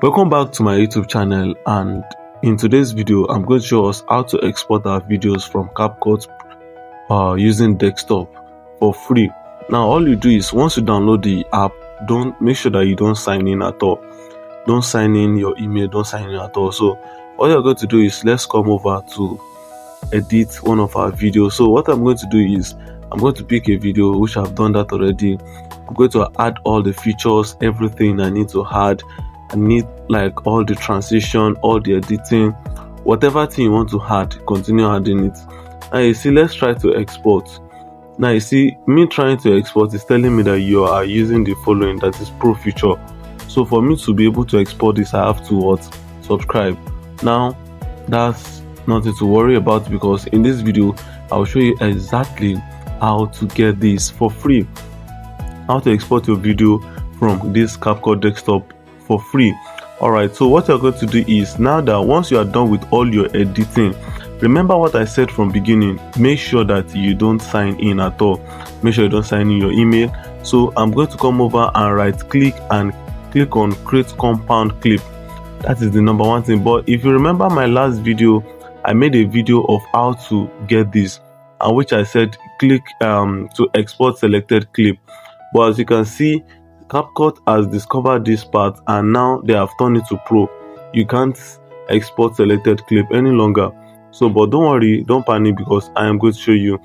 Welcome back to my YouTube channel, and in today's video I'm going to show us how to export our videos from CapCut using desktop for free. Now all you do is, once you download the app, don't make sure that you don't sign in at all. Don't sign in your email, don't sign in at all. So all you're going to do is, let's come over to edit one of our videos. So what I'm going to do is, I'm going to pick a video, which I've done that already. I'm going to add all the features, everything I need to add. I need like all the transition, all the editing, whatever thing you want to add, continue adding it. Now you see, let's try to export. Now you see, me trying to export is telling me that you are using the following, that is Pro feature. So for me to be able to export this, I have to subscribe. Now that's nothing to worry about, because in this video I'll show you exactly how to get this for free, how to export your video from this CapCut desktop for free. Alright, so what you're going to do is, now that once you are done with all your editing, remember what I said from beginning, make sure that you don't sign in at all. Make sure you don't sign in your email. So I'm going to come over and right click and click on create compound clip. That is the number one thing. But if you remember my last video, I made a video of how to get this, and which I said click to export selected clip. But as you can see, CapCut has discovered this part, and now they have turned it to Pro. You can't export selected clip any longer. So, but don't worry, don't panic, because I am going to show you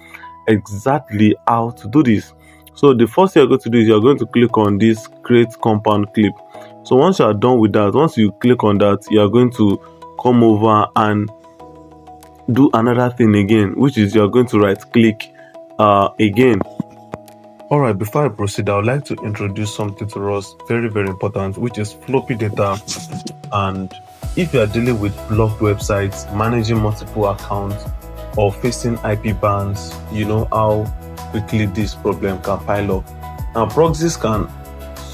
exactly how to do this. So the first thing you're going to do is, you're going to click on this create compound clip. So once you are done with that, once you click on that, you are going to come over and do another thing again, which is you're going to right click again. Alright, before I proceed, I would like to introduce something to us very important, which is floppy data. And if you are dealing with blocked websites, managing multiple accounts, or facing IP bans, you know how quickly this problem can pile up. Now proxies can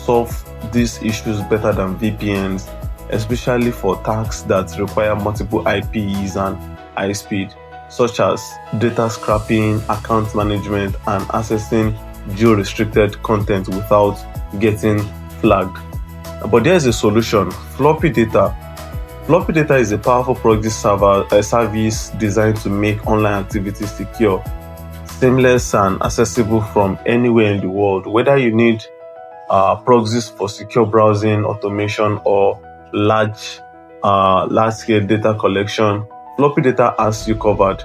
solve these issues better than VPNs, especially for tasks that require multiple IPs and high speed, such as data scrapping, account management, and accessing geo-restricted content without getting flagged. But there's a solution: floppy data. Floppy data is a powerful proxy service designed to make online activities secure, seamless, and accessible from anywhere in the world. Whether you need proxies for secure browsing, automation, or large-scale data collection, floppy data has you covered.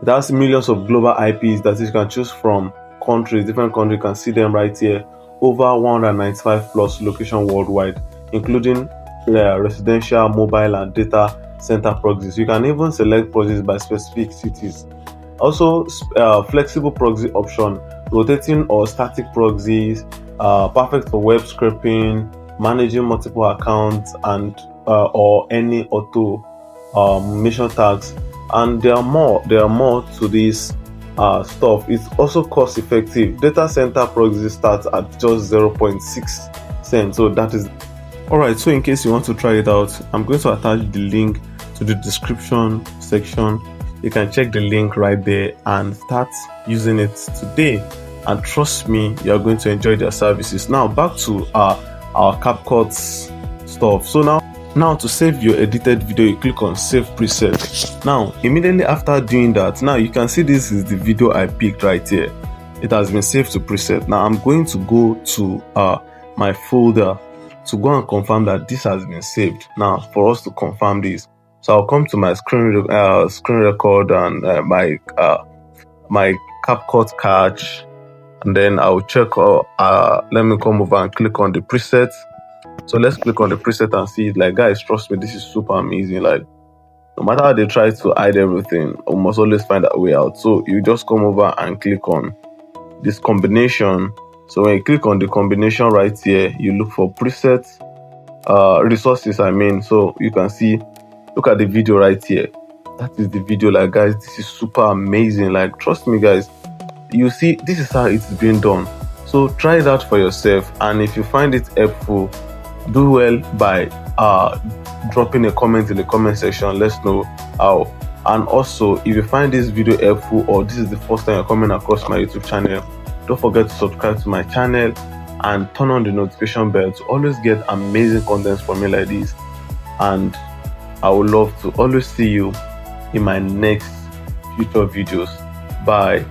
That's millions of global IPs that you can choose from. Different countries, you can see them right here. Over 195 plus locations worldwide, including residential, mobile, and data center proxies. You can even select proxies by specific cities. Also, flexible proxy option, rotating or static proxies, perfect for web scraping, managing multiple accounts, and or any automation tags. And there are more to this stuff. It's also cost effective. Data center proxy starts at just 0.6 cents. So that is alright. So in case you want to try it out, I'm going to attach the link to the description section. You can check the link right there and start using it today, and trust me, you're going to enjoy their services. Now back to our CapCut stuff. So now to save your edited video, you click on save preset. Now immediately after doing that, now you can see this is the video I picked right here. It has been saved to preset. Now I'm going to go to my folder to go and confirm that this has been saved. Now for us to confirm this, so I'll come to my screen record and my CapCut cache, and then I'll check. Let me come over and click on the preset. So let's click on the preset and see it. Like, guys, trust me, this is super amazing. Like, no matter how they try to hide everything, we must always find a way out. So you just come over and click on this combination. So when you click on the combination right here, you look for presets, resources, so you can see, look at the video right here. That is the video. Like, guys, this is super amazing. Like, trust me, guys, you see, this is how it's being done. So try that for yourself, and if you find it helpful, do well by dropping a comment in the comment section. Let's know how. And also, if you find this video helpful, or this is the first time you're coming across my YouTube channel, don't forget to subscribe to my channel and turn on the notification bell to always get amazing content from me like this. And I would love to always see you in my next future videos. Bye.